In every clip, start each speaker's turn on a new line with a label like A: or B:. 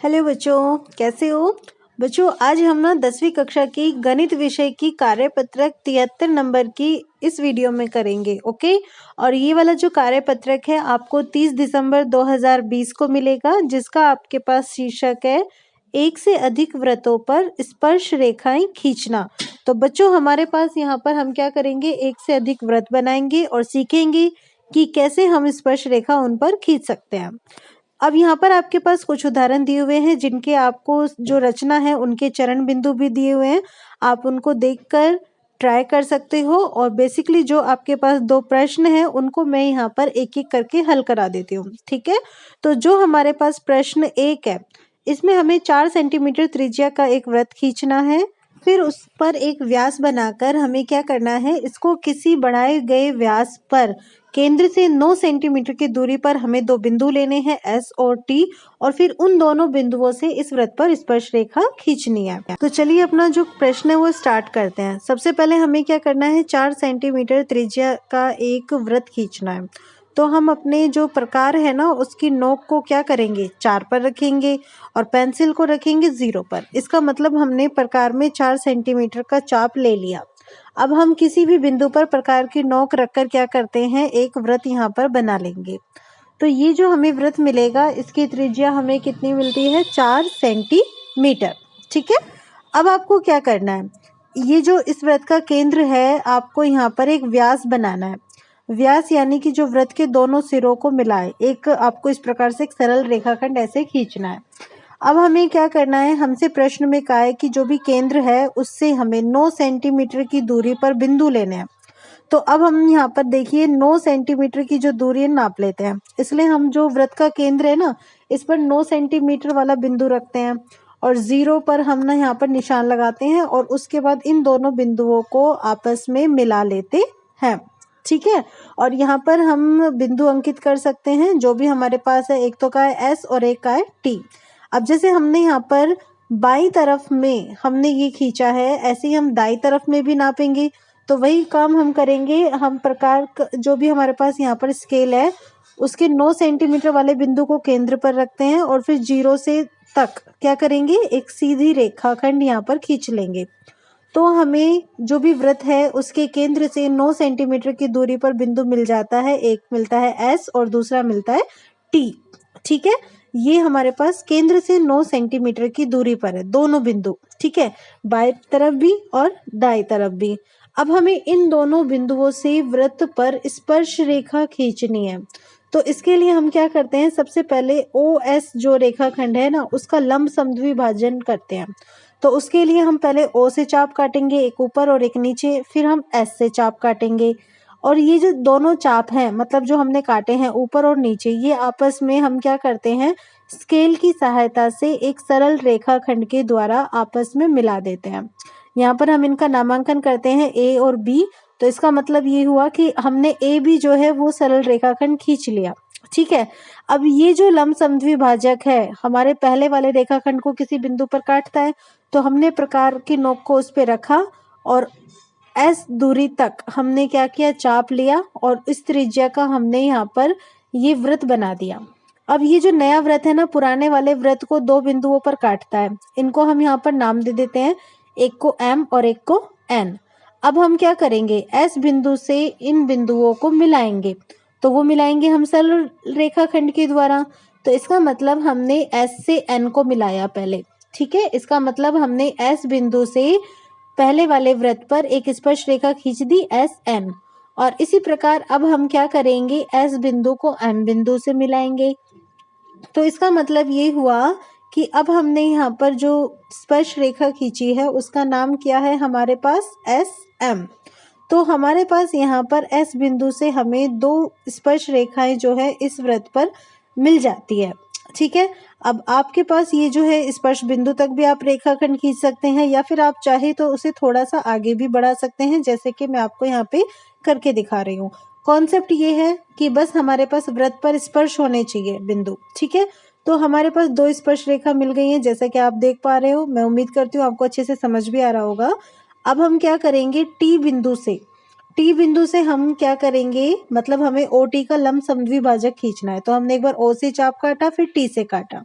A: Hello बच्चों, कैसे हो बच्चों। आज हम ना 10वीं कक्षा की गणित विषय की कार्यपत्रक 73 नंबर की इस वीडियो में करेंगे। ओके। और ये वाला जो कार्यपत्रक है आपको 30 दिसंबर 2020 को मिलेगा, जिसका आपके पास शीर्षक है एक से अधिक वृत्तों पर स्पर्श रेखाएं खींचना। तो बच्चों हमारे पास यहाँ पर हम क्या करेंगे, एक से अधिक वृत्त बनाएंगे और सीखेंगे कि कैसे हम स्पर्श रेखा उन पर खींच सकते हैं। अब यहाँ पर आपके पास कुछ उदाहरण दिए हुए हैं, जिनके आपको जो रचना है उनके चरण बिंदु भी दिए हुए हैं। आप उनको देखकर ट्राई कर सकते हो। और बेसिकली जो आपके पास दो प्रश्न हैं उनको मैं यहाँ पर एक एक करके हल करा देती हूँ। ठीक है। तो जो हमारे पास प्रश्न 1 है, इसमें हमें 4 सेंटीमीटर त्रिज्या का एक वृत्त खींचना है। फिर उस पर एक व्यास बनाकर हमें क्या करना है, इसको किसी बढ़ाए गए व्यास पर केंद्र से 9 सेंटीमीटर की दूरी पर हमें दो बिंदु लेने हैं, एस और टी। और फिर उन दोनों बिंदुओं से इस वृत्त पर स्पर्श रेखा खींचनी है। तो चलिए अपना जो प्रश्न है वो स्टार्ट करते हैं। सबसे पहले हमें क्या करना है, 4 सेंटीमीटर त्रिज्या का एक वृत्त खींचना है। तो हम अपने जो प्रकार है ना उसकी नोक को क्या करेंगे, 4 पर रखेंगे और पेंसिल को रखेंगे 0 पर। इसका मतलब हमने प्रकार में 4 सेंटीमीटर का चाप ले लिया। अब हम किसी भी बिंदु पर प्रकार की नोक रखकर क्या करते हैं, एक वृत्त यहाँ पर बना लेंगे। तो ये जो हमें वृत्त मिलेगा इसकी त्रिज्या हमें कितनी मिलती है, 4 सेंटीमीटर। ठीक है। अब आपको क्या करना है, ये जो इस वृत्त का केंद्र है आपको यहाँ पर एक व्यास बनाना है। व्यास यानी कि जो वृत्त के दोनों सिरों को मिलाए, एक आपको इस प्रकार से एक सरल रेखाखंड ऐसे खींचना है। अब हमें क्या करना है, हमसे प्रश्न में कहा है कि जो भी केंद्र है उससे हमें 9 सेंटीमीटर की दूरी पर बिंदु लेने हैं। तो अब हम यहाँ पर देखिए 9 सेंटीमीटर की जो दूरी है नाप लेते हैं। इसलिए हम जो वृत्त का केंद्र है ना, इस पर 9 सेंटीमीटर वाला बिंदु रखते हैं और 0 पर हम ना यहाँ पर निशान लगाते हैं और उसके बाद इन दोनों बिंदुओं को आपस में मिला लेते हैं। ठीक है। और यहाँ पर हम बिंदु अंकित कर सकते हैं जो भी हमारे पास है, एक तो का है एस और एक का है टी। अब जैसे हमने यहाँ पर बाईं तरफ में हमने ये खींचा है, ऐसे ही हम दाईं तरफ में भी नापेंगे। तो वही काम हम करेंगे, हम प्रकार जो भी हमारे पास यहाँ पर स्केल है उसके 9 सेंटीमीटर वाले बिंदु को केंद्र पर रखते हैं और फिर 0 से तक क्या करेंगे, एक सीधी रेखाखंड यहाँ पर खींच लेंगे। तो हमें जो भी वृत्त है उसके केंद्र से 9 सेंटीमीटर की दूरी पर बिंदु मिल जाता है। एक मिलता है एस और दूसरा मिलता है टी। ठीक है। ये हमारे पास केंद्र से 9 सेंटीमीटर की दूरी पर है दोनों बिंदु। ठीक है, बाएं तरफ भी और दाएं तरफ भी। अब हमें इन दोनों बिंदुओं से वृत्त पर स्पर्श रेखा खींचनी है। तो इसके लिए हम क्या करते हैं, सबसे पहले ओ एस जो रेखाखंड है ना उसका लंब समद्विभाजन करते हैं। तो उसके लिए हम पहले ओ से चाप काटेंगे, एक ऊपर और एक नीचे, फिर हम एस से चाप काटेंगे। और ये जो दोनों चाप हैं, मतलब जो हमने काटे हैं ऊपर और नीचे, ये आपस में हम क्या करते हैं, स्केल की सहायता से एक सरल रेखाखंड के द्वारा आपस में मिला देते हैं। यहाँ पर हम इनका नामांकन करते हैं ए और बी। तो इसका मतलब ये हुआ कि हमने ए बी जो है वो सरल रेखाखंड खींच लिया। ठीक है। अब ये जो लंब समद्विभाजक है हमारे पहले वाले रेखाखंड को किसी बिंदु पर काटता है, तो हमने प्रकार की नोक को उस पर रखा और एस दूरी तक हमने क्या किया, चाप लिया और इस त्रिज्या का हमने यहाँ पर ये वृत्त बना दिया। अब ये जो नया वृत्त है ना, पुराने वाले वृत्त को दो बिंदुओं पर काटता है। इनको हम यहाँ पर नाम दे देते हैं, एक को एम और एक को एन। अब हम क्या करेंगे, एस बिंदु से इन बिंदुओं को मिलाएंगे। तो वो मिलाएंगे हम सरल रेखाखंड के द्वारा। तो इसका मतलब हमने एस से एन को मिलाया पहले। ठीक है। इसका मतलब हमने एस बिंदु से पहले वाले वृत्त पर एक स्पर्श रेखा खींच दी, एस एन। और इसी प्रकार अब हम क्या करेंगे, एस बिंदु को एम बिंदु से मिलाएंगे। तो इसका मतलब ये हुआ कि अब हमने यहाँ पर जो स्पर्श रेखा खींची है उसका नाम क्या है हमारे पास, एस एम। तो हमारे पास यहाँ पर एस बिंदु से हमें दो स्पर्श रेखाएं जो है इस वृत्त पर मिल जाती है। ठीक है। अब आपके पास ये जो है स्पर्श बिंदु तक भी आप रेखाखंड खींच सकते हैं, या फिर आप चाहे तो उसे थोड़ा सा आगे भी बढ़ा सकते हैं, जैसे कि मैं आपको यहाँ पे करके दिखा रही हूँ। कॉन्सेप्ट ये है कि बस हमारे पास वृत्त पर स्पर्श होने चाहिए बिंदु। ठीक है। तो हमारे पास दो स्पर्श रेखा मिल गई है, जैसा कि आप देख पा रहे हो। मैं उम्मीद करती हूँ आपको अच्छे से समझ भी आ रहा होगा। अब हम क्या करेंगे, टी बिंदु से हम क्या करेंगे, मतलब हमें ओ टी का लंब समद्विभाजक खींचना है। तो हमने एक बार ओ से चाप काटा, फिर टी से काटा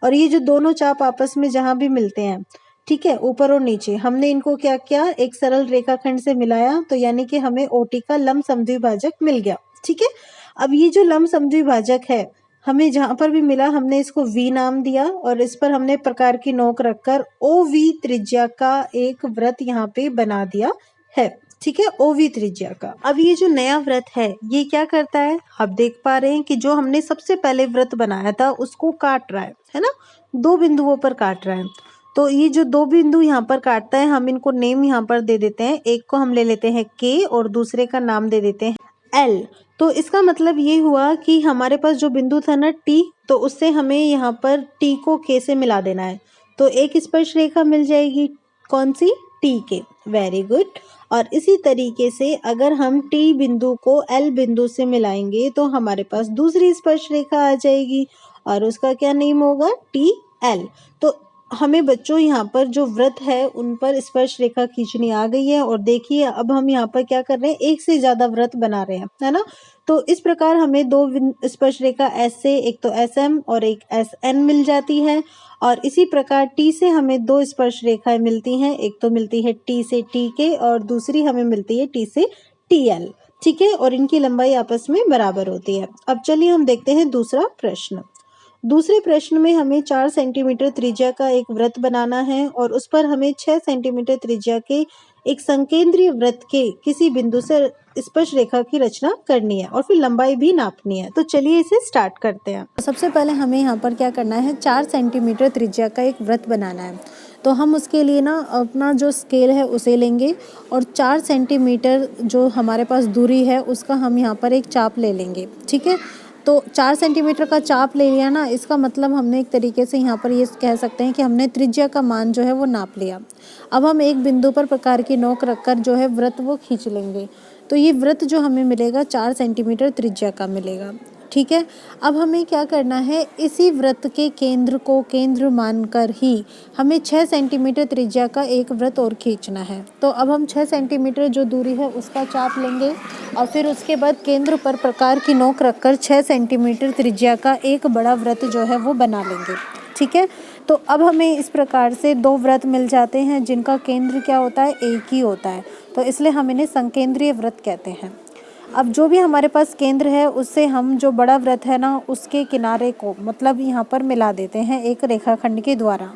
A: और ये जो दोनों चाप आपस में जहाँ भी मिलते हैं, ठीक है, ऊपर और नीचे, हमने इनको क्या किया, एक सरल रेखाखंड से मिलाया, तो यानी कि हमें OT का लंब समद्विभाजक मिल गया। ठीक है, अब ये जो लंब समद्विभाजक है, हमें जहाँ पर भी मिला हमने इसको V नाम दिया और इस पर हमने प्रकार की नोक रखकर OV त्रिज्या का एक वृत्त यहाँ पे बना दिया है। ठीक है, OV त्रिज्या का। अब ये जो नया वृत्त है ये क्या करता है, आप देख पा रहे हैं कि जो हमने सबसे पहले वृत्त बनाया था उसको काट रहा है ना, 2 बिंदुओं पर काट रहा है। तो ये जो 2 बिंदु यहाँ पर काटता है, हम इनको नेम यहाँ पर दे देते हैं। एक को हम ले लेते हैं K और दूसरे का नाम दे देते हैं L। तो इसका मतलब ये हुआ कि हमारे पास जो बिंदु था ना T, तो उससे हमें यहाँ पर T को K से मिला देना है। तो एक स्पर्श रेखा मिल जाएगी, कौन सी, T के। Very good. और इसी तरीके से अगर हम T बिंदु को L बिंदु से मिलाएंगे तो हमारे पास दूसरी स्पर्श रेखा आ जाएगी और उसका क्या नेम होगा, TL। तो हमें बच्चों यहाँ पर जो वृत्त है उन पर स्पर्श रेखा खींचनी आ गई है। और देखिए अब हम यहाँ पर क्या कर रहे हैं, एक से ज्यादा वृत्त बना रहे हैं, है ना। तो इस प्रकार हमें 2 स्पर्श रेखा S से, एक तो SM और एक SN मिल जाती है। और इसी प्रकार T से हमें 2 स्पर्श रेखाएं मिलती हैं, एक तो मिलती है T से TK और दूसरी हमें मिलती है T से TL। ठीक है, और इनकी लंबाई आपस में बराबर होती है। अब चलिए हम देखते हैं दूसरा प्रश्न। दूसरे प्रश्न में हमें 4 सेंटीमीटर त्रिज्या का एक वृत्त बनाना है और उस पर हमें 6 सेंटीमीटर त्रिज्या के एक संकेंद्रीय वृत्त के किसी बिंदु से स्पर्श रेखा की रचना करनी है और फिर लंबाई भी नापनी है। तो चलिए इसे स्टार्ट करते हैं। सबसे पहले हमें यहाँ पर क्या करना है, 4 सेंटीमीटर त्रिज्या का एक वृत्त बनाना है। तो हम उसके लिए ना अपना जो स्केल है उसे लेंगे और 4 सेंटीमीटर जो हमारे पास दूरी है उसका हम यहाँ पर एक चाप ले लेंगे। ठीक है, तो 4 सेंटीमीटर का चाप ले लिया ना, इसका मतलब हमने एक तरीके से यहाँ पर ये कह सकते हैं कि हमने त्रिज्या का मान जो है वो नाप लिया। अब हम एक बिंदु पर प्रकार की नोक रखकर जो है वृत्त वो खींच लेंगे। तो ये वृत्त जो हमें मिलेगा 4 सेंटीमीटर त्रिज्या का मिलेगा। ठीक है, अब हमें क्या करना है, इसी वृत्त के केंद्र को केंद्र मानकर ही हमें 6 सेंटीमीटर त्रिज्या का एक वृत्त और खींचना है। तो अब हम 6 सेंटीमीटर जो दूरी है उसका चाप लेंगे और फिर उसके बाद केंद्र पर प्रकार की नोक रखकर 6 सेंटीमीटर त्रिज्या का एक बड़ा वृत्त जो है वो बना लेंगे। ठीक है, तो अब हमें इस प्रकार से 2 वृत्त मिल जाते हैं जिनका केंद्र क्या होता है, एक ही होता है। तो इसलिए हम इन्हें संकेंद्रीय वृत्त कहते हैं। अब जो भी हमारे पास केंद्र है उससे हम जो बड़ा वृत्त है ना उसके किनारे को मतलब यहाँ पर मिला देते हैं एक रेखाखंड के द्वारा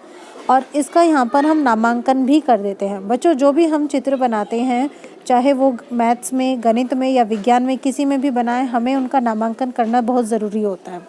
A: और इसका यहाँ पर हम नामांकन भी कर देते हैं। बच्चों जो भी हम चित्र बनाते हैं, चाहे वो मैथ्स में, गणित में या विज्ञान में, किसी में भी बनाएं, हमें उनका नामांकन करना बहुत ज़रूरी होता है।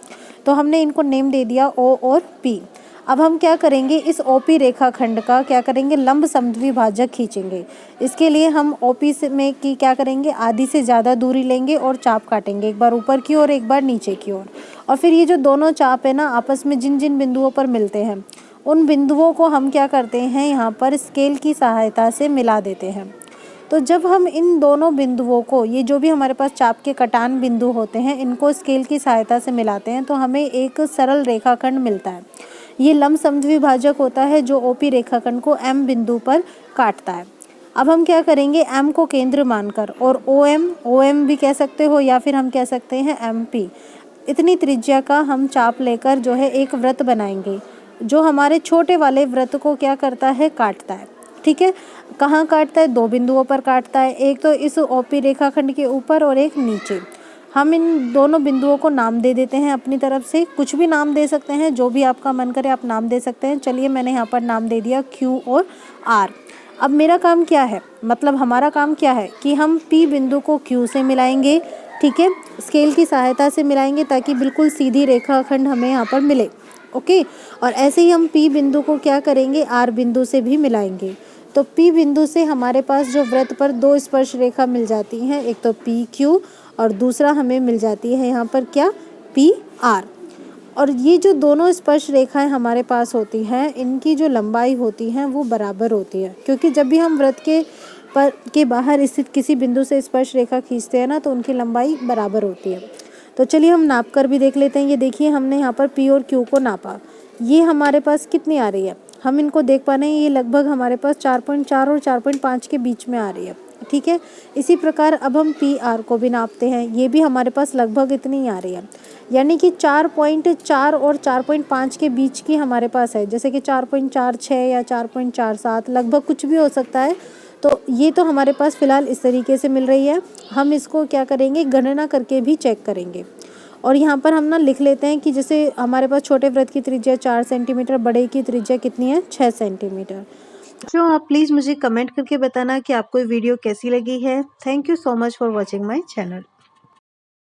A: तो हमने इनको नेम दे दिया O और P। अब हम क्या करेंगे, इस OP रेखाखंड का क्या करेंगे, लंब समद्विभाजक खींचेंगे। इसके लिए हम OP में की क्या करेंगे, आधी से ज़्यादा दूरी लेंगे और चाप काटेंगे, एक बार ऊपर की ओर एक बार नीचे की ओर। और फिर ये जो दोनों चाप है ना आपस में जिन जिन बिंदुओं पर मिलते हैं उन बिंदुओं को हम क्या करते हैं, यहाँ पर स्केल की सहायता से मिला देते हैं। तो जब हम इन दोनों बिंदुओं को, ये जो भी हमारे पास चाप के कटान बिंदु होते हैं, इनको स्केल की सहायता से मिलाते हैं तो हमें एक सरल रेखाखंड मिलता है। ये लंब समद्विभाजक होता है जो OP रेखाखंड को M बिंदु पर काटता है। अब हम क्या करेंगे, M को केंद्र मानकर और OM भी कह सकते हो या फिर हम कह सकते हैं MP, इतनी त्रिज्या का हम चाप लेकर जो है एक वृत्त बनाएंगे जो हमारे छोटे वाले वृत्त को क्या करता है, काटता है। ठीक है, कहाँ काटता है, 2 बिंदुओं पर काटता है, एक तो इस OP रेखाखंड के ऊपर और एक नीचे। हम इन दोनों बिंदुओं को नाम दे देते हैं अपनी तरफ से, कुछ भी नाम दे सकते हैं, जो भी आपका मन करे आप नाम दे सकते हैं। चलिए मैंने यहाँ पर नाम दे दिया Q और R। अब मेरा काम क्या है, मतलब हमारा काम क्या है कि हम P बिंदु को Q से मिलाएंगे। ठीक है, स्केल की सहायता से मिलाएंगे ताकि बिल्कुल सीधी रेखाखंड हमें यहाँ पर मिले। ओके, और ऐसे ही हम P बिंदु को क्या करेंगे, R बिंदु से भी मिलाएंगे। तो P बिंदु से हमारे पास जो वृत्त पर 2 स्पर्श रेखा मिल जाती हैं, एक तो PQ और दूसरा हमें मिल जाती है यहाँ पर क्या, PR। और ये जो दोनों स्पर्श रेखाएं हमारे पास होती हैं, इनकी जो लंबाई होती है वो बराबर होती है, क्योंकि जब भी हम वृत्त के बाहर स्थित किसी बिंदु से स्पर्श रेखा खींचते हैं ना तो उनकी लंबाई बराबर होती है। तो चलिए हम नाप कर भी देख लेते हैं। ये देखिए हमने यहाँ पर P और Q को नापा, ये हमारे पास कितनी आ रही है, हम इनको देख पा रहे हैं, ये लगभग हमारे पास 4.4 और 4.5 के बीच में आ रही है। ठीक है, इसी प्रकार अब हम PR को भी नापते हैं, ये भी हमारे पास लगभग इतनी ही आ रही है। यानी कि 4.4 और 4.5 के बीच की हमारे पास है, जैसे कि 4.46 या 4.47 लगभग कुछ भी हो सकता है। तो ये तो हमारे पास फ़िलहाल इस तरीके से मिल रही है। हम इसको क्या करेंगे, गणना करके भी चेक करेंगे। और यहाँ पर हम ना लिख लेते हैं कि जैसे हमारे पास छोटे वृत्त की त्रिज्या 4 सेंटीमीटर, बड़े की त्रिज्या कितनी है, 6 सेंटीमीटर। बच्चों आप प्लीज़ मुझे कमेंट करके बताना कि आपको ये वीडियो कैसी लगी है। Thank you so much for watching my channel.